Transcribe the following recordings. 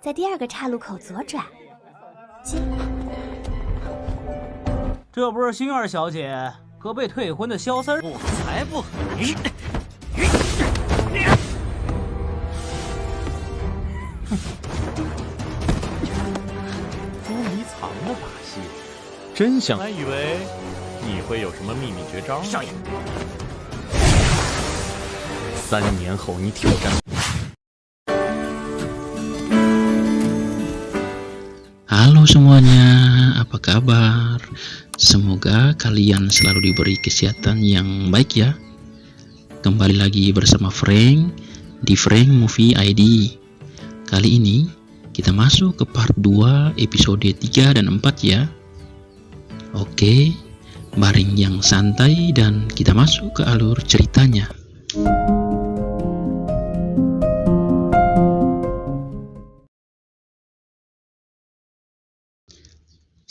在第二个岔路口左转。这不是星儿小姐和被退婚的萧三儿？我才不！捉迷藏的把戏，真想！还以为你会有什么秘密绝招？少爷，3年后你挑战。Halo semuanya, apa kabar? Semoga kalian selalu diberi kesehatan yang baik ya. Kembali lagi bersama Frank di Frank Movie ID. Kali ini kita masuk ke part 2 episode 3 dan 4 ya. Oke, baring yang santai dan kita masuk ke alur ceritanya.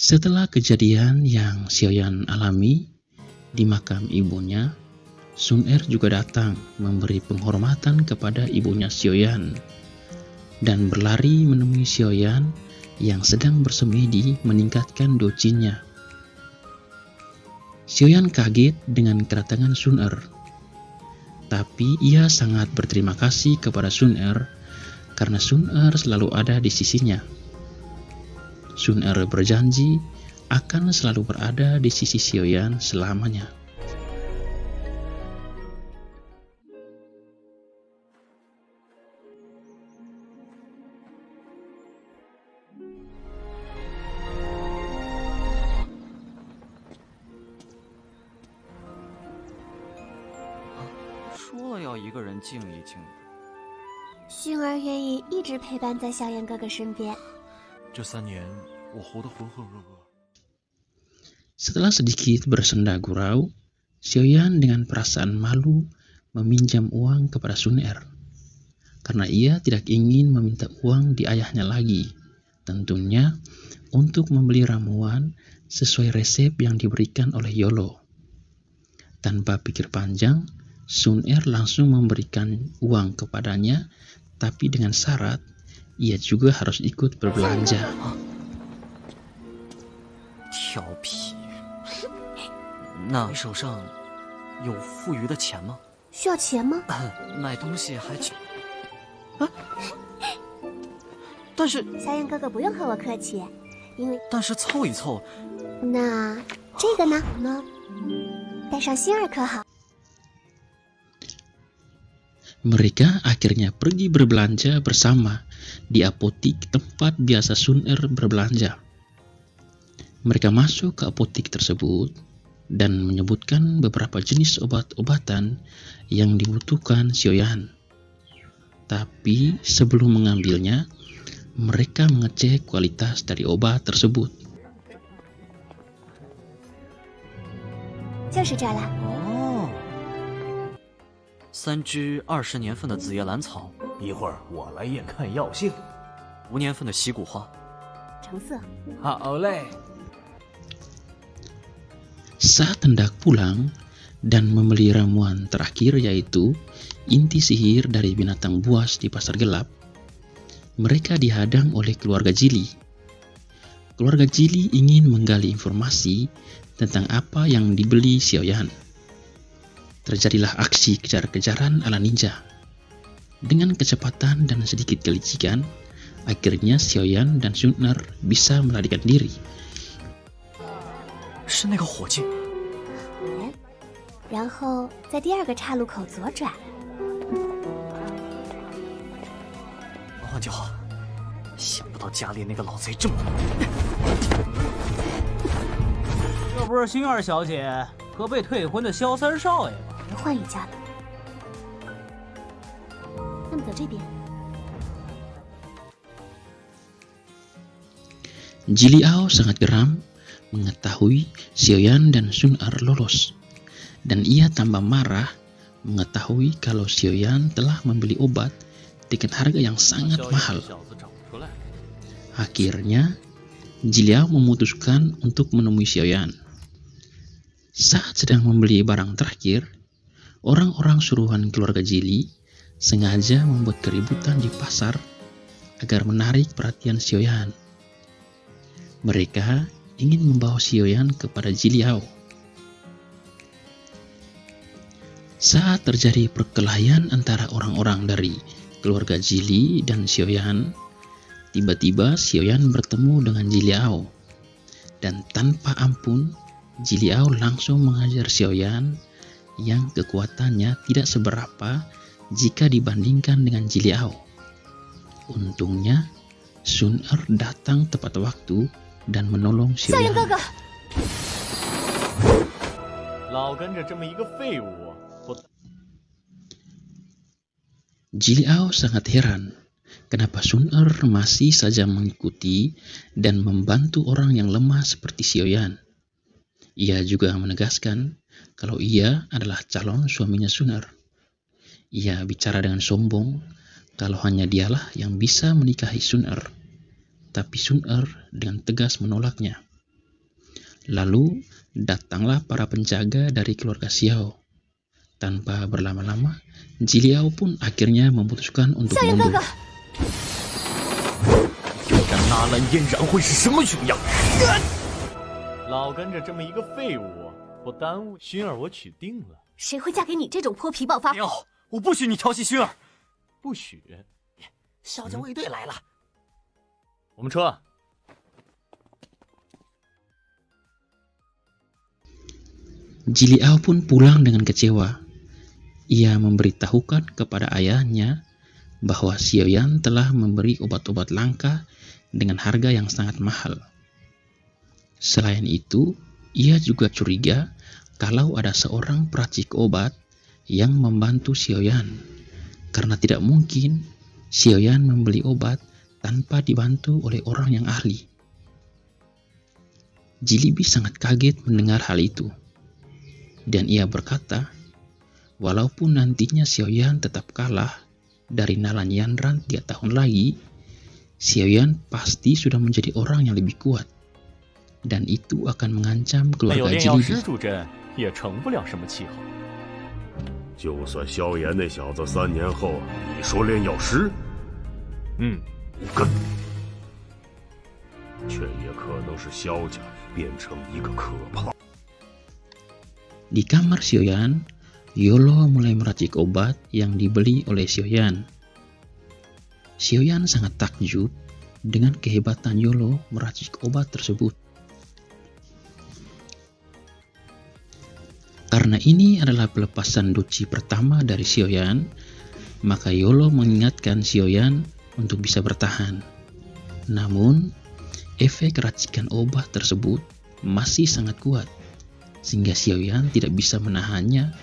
Setelah kejadian yang Xiaoyan alami di makam ibunya, Sun Er juga datang memberi penghormatan kepada ibunya Xiaoyan dan berlari menemui Xiaoyan yang sedang bersemedi meningkatkan doujinnya. Xiaoyan kaget dengan kedatangan Sun Er, tapi ia sangat berterima kasih kepada Sun Er karena Sun Er selalu ada di sisinya. Sun Er berjanji akan selalu berada di sisi Xiaoyan selamanya. "说了要一个人静一静的。薰儿愿意一直陪伴在萧炎哥哥身边。这3年我活得浑浑噩噩。" Setelah sedikit bersenda gurau, Xiaoyan dengan perasaan malu meminjam uang kepada Sun Er karena ia tidak ingin meminta uang di ayahnya lagi, tentunya untuk membeli ramuan sesuai resep yang diberikan oleh Yolo. Tanpa pikir panjang, Sun Er langsung memberikan uang kepadanya, tapi dengan syarat ia juga harus ikut berbelanja. 调皮。那你手上有富余的钱吗？需要钱吗？买东西还去啊？但是萧炎哥哥不用和我客气，因为凑一凑，那这个呢？带上星儿可好？ Mereka akhirnya pergi berbelanja bersama di apotik tempat biasa Sun Er berbelanja. Mereka masuk ke apotik tersebut dan menyebutkan beberapa jenis obat-obatan yang dibutuhkan Xiaoyan. Tapi sebelum mengambilnya, mereka mengecek kualitas dari obat tersebut. 就是这了。 3支20年份的紫叶兰草，一会儿我来验看药性。5年份的洗骨花，橙色。好嘞。 Saat hendak pulang dan membeli ramuan terakhir yaitu inti sihir dari binatang buas di pasar gelap, mereka dihadang oleh keluarga Jili. Keluarga Jili ingin menggali informasi tentang apa yang dibeli Xiaoyan. Terjadilah aksi kejar-kejaran ala ninja. Dengan kecepatan dan sedikit kelicikan, akhirnya Xiaoyan dan Sun Er bisa melarikan diri. 是那个火镜。然后在第二个岔路口左转。换就好，想不到家里那个老贼这么……这不是星儿小姐和被退婚的萧三少爷吗？ 别换一家的。那么走这边。 Jiliao sangat geram mengetahui Xiaoyan dan Sun Er lolos, dan ia tambah marah mengetahui kalau Xiaoyan telah membeli obat dengan harga yang sangat mahal. Akhirnya, Jiliao memutuskan untuk menemui Xiaoyan. Saat sedang membeli barang terakhir, orang-orang suruhan keluarga Jili sengaja membuat keributan di pasar agar menarik perhatian Xiaoyan. Mereka ingin membawa Xiaoyan kepada Jiliao. Saat terjadi perkelahian antara orang-orang dari keluarga Jili dan Xiaoyan, tiba-tiba Xiaoyan bertemu dengan Jiliao. Dan tanpa ampun, Jiliao langsung mengajar Xiaoyan yang kekuatannya tidak seberapa jika dibandingkan dengan Jiliao. Untungnya, Sun Er datang tepat waktu dan menolong Xiaoyan. Jiliao sangat heran kenapa Sun Er masih saja mengikuti dan membantu orang yang lemah seperti Xiaoyan. Ia juga menegaskan kalau ia adalah calon suaminya Sun Er. Ia bicara dengan sombong kalau hanya dialah yang bisa menikahi Sun Er. Tapi Sun Er dengan tegas menolaknya. Lalu datanglah para penjaga dari keluarga Xiao. Tanpa berlama-lama, Jiliao pun akhirnya memutuskan untuk mundur. Jiliao pun pulang dengan kecewa. Ia memberitahukan kepada ayahnya bahwa Xiaoyan telah memberi obat-obat langka dengan harga yang sangat mahal. Selain itu, ia juga curiga kalau ada seorang peracik obat yang membantu Xiaoyan, karena tidak mungkin Xiaoyan membeli obat tanpa dibantu oleh orang yang ahli. Jilibi sangat kaget mendengar hal itu, dan ia berkata, walaupun nantinya Xiaoyan tetap kalah dari Nalan Yanran 3 tahun lagi, Xiaoyan pasti sudah menjadi orang yang lebih kuat, dan itu akan mengancam keluarga Jilibi. 就算萧炎那小子3年后你说炼药师，跟，却也可能是萧家变成一个可怕。 Di kamar Xiaoyan, Yolo mulai meracik obat yang dibeli oleh Xiaoyan. Xiaoyan sangat takjub dengan kehebatan Yolo meracik obat tersebut. Karena ini adalah pelepasan duci pertama dari Xiaoyan, maka Yolo mengingatkan Xiaoyan untuk bisa bertahan. Namun, efek racikan obat tersebut masih sangat kuat, sehingga Xiaoyan tidak bisa menahannya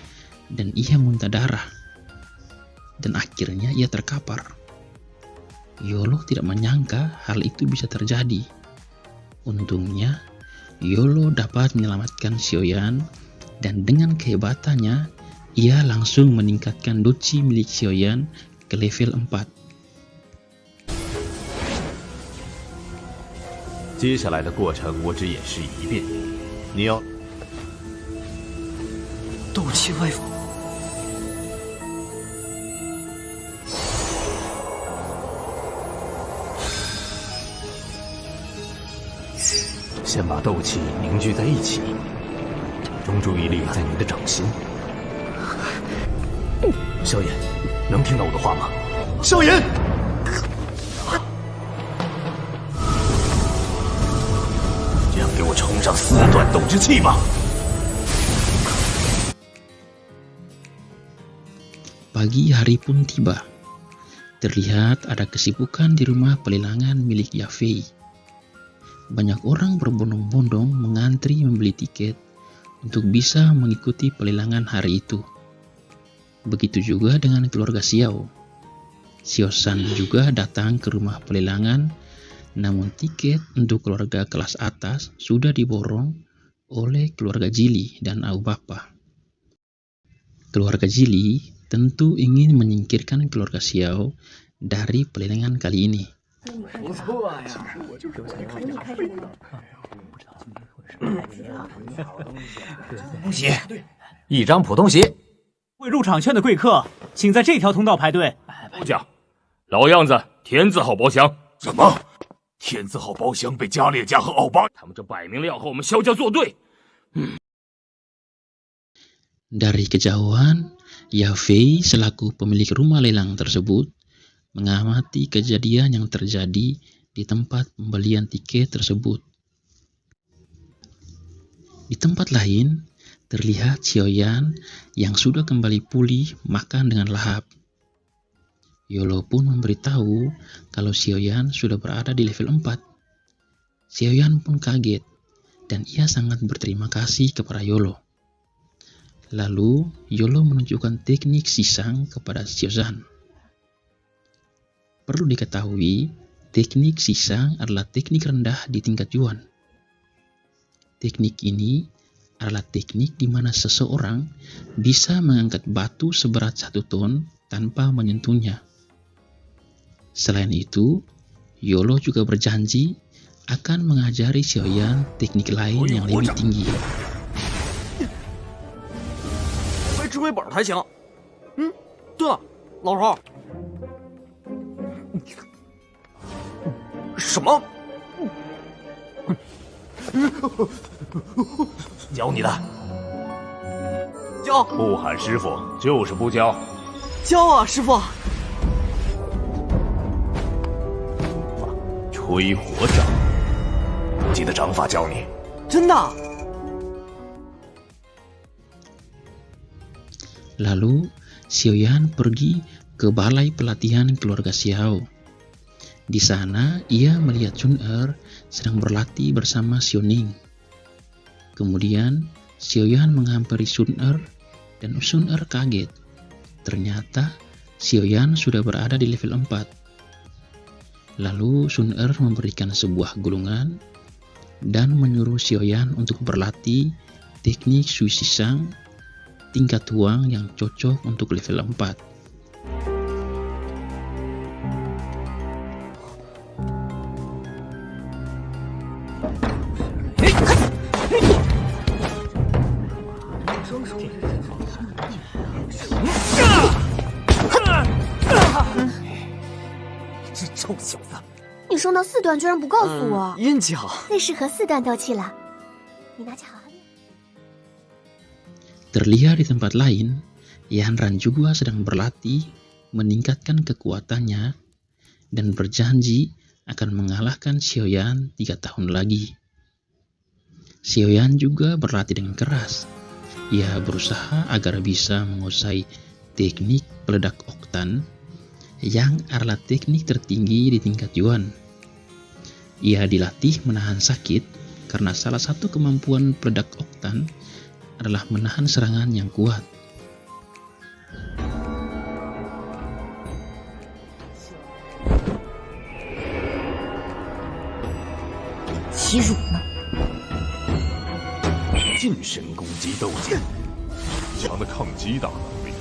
dan ia muntah darah. Dan akhirnya ia terkapar. Yolo tidak menyangka hal itu bisa terjadi. Untungnya, Yolo dapat menyelamatkan Xiaoyan, dan dengan kehebatannya, ia langsung meningkatkan duci milik Xiaoyan ke level 4. 接下来的过程我只演示一遍，你要斗气外放。先把斗气凝聚在一起，集中注意力在你的掌心。萧炎，能听到我的话吗？萧炎，这样给我冲上4段斗之气吧。 Pagi hari pun tiba. Terlihat ada kesibukan di rumah pelelangan milik Yafei. Banyak orang berbondong-bondong mengantri membeli tiket untuk bisa mengikuti pelelangan hari itu. Begitu juga dengan keluarga Xiao. Xiao San juga datang ke rumah pelelangan, namun tiket untuk keluarga kelas atas sudah diborong oleh keluarga Jili dan Abu Bapa. Keluarga Jili tentu ingin menyingkirkan keluarga Xiao dari pelelangan kali ini. 鞋，一张普通鞋。未入场券的贵客，请在这条通道排队。部将，老样子，天字号包厢。什么？天字号包厢被加列家和奥巴，他们这摆明了要和我们萧家作对。Dari kejauhan, Yafei selaku pemilik rumah lelang tersebut mengamati kejadian yang terjadi di tempat pembelian tiket tersebut. Di tempat lain, terlihat Xiaoyan yang sudah kembali pulih makan dengan lahap. Yolo pun memberitahu kalau Xiaoyan sudah berada di level 4. Xiaoyan pun kaget dan ia sangat berterima kasih kepada Yolo. Lalu, Yolo menunjukkan teknik sisang kepada Xiaoyan. Perlu diketahui, teknik sisang adalah teknik rendah di tingkat Yuan. Teknik ini adalah teknik di mana seseorang bisa mengangkat batu seberat 1 ton tanpa menyentuhnya. Selain itu, Yolo juga berjanji akan mengajari Xiaoyan teknik lain yang lebih tinggi. 知微本才行。对了，老头，什么？教你的。教？不喊师傅就是不教。教啊，师傅！吹火掌，记得掌法教你。真的。 Lalu, Xiaoyan pergi ke balai pelatihan keluarga Xiao. Di sana, ia melihat Sun-Er sedang berlatih bersama Xiaoning. Kemudian, Xiaoyan menghampiri Sun-Er dan Sun-Er kaget. Ternyata, Xiaoyan sudah berada di level 4. Lalu, Sun-Er memberikan sebuah gulungan dan menyuruh Xiaoyan untuk berlatih teknik Sui Sisang tingkat tuang yang cocok untuk level 4.你升到4段居然不告诉我，运气好。最适合4段斗气了。你拿去好好练。 Terlihat di tempat lain, Yanran juga sedang berlatih meningkatkan kekuatannya dan berjanji akan mengalahkan Xiaoyan 3 tahun lagi. Xiaoyan juga berlatih dengan keras. Ia berusaha agar bisa menguasai teknik peledak oktan yang adalah teknik tertinggi di tingkat Yuan. Ia dilatih menahan sakit karena salah satu kemampuan peledak oktan adalah menahan serangan yang kuat.近身攻击斗剑，强的抗击打能力，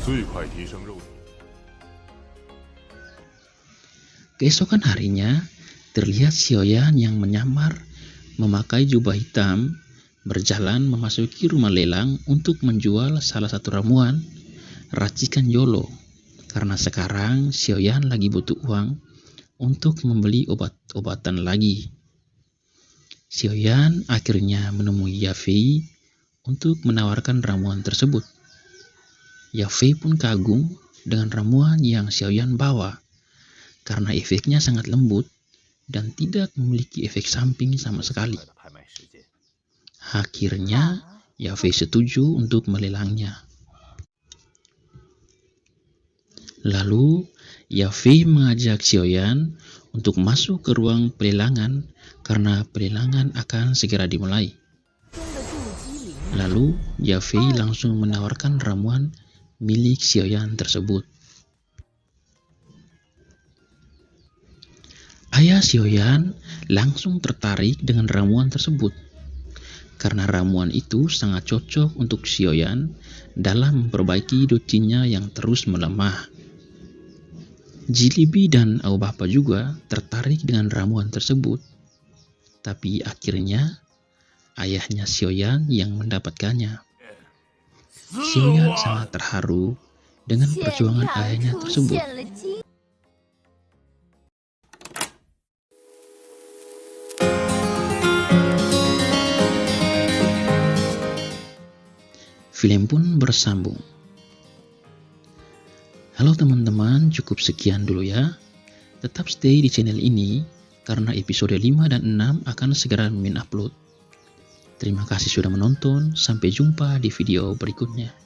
最快提升肉体。 Keesokan harinya, terlihat Xiaoyan yang menyamar memakai jubah hitam berjalan memasuki rumah lelang untuk menjual salah satu ramuan racikan Yolo, karena sekarang Xiaoyan lagi butuh uang untuk membeli obat-obatan lagi. Xiaoyan akhirnya menemui Yafei untuk menawarkan ramuan tersebut. Yafei pun kagum dengan ramuan yang Xiaoyan bawa, karena efeknya sangat lembut dan tidak memiliki efek samping sama sekali. Akhirnya, Yafei setuju untuk melelangnya. Lalu, Yafei mengajak Xiaoyan untuk masuk ke ruang pelelangan karena pelelangan akan segera dimulai. Lalu, Yafei langsung menawarkan ramuan milik Xiaoyan tersebut. Ayah Xiaoyan langsung tertarik dengan ramuan tersebut, karena ramuan itu sangat cocok untuk Xiaoyan dalam memperbaiki docinya yang terus melemah. Jilibi dan Aobapa juga tertarik dengan ramuan tersebut, tapi akhirnya ayahnya Xiaoyan yang mendapatkannya. Xiaoyan sangat terharu dengan perjuangan ayahnya tersebut. film pun bersambung. Halo teman-teman, cukup sekian dulu ya. Tetap stay di channel ini karena episode 5 dan 6 akan segera Mimin upload. Terima kasih sudah menonton, sampai jumpa di video berikutnya.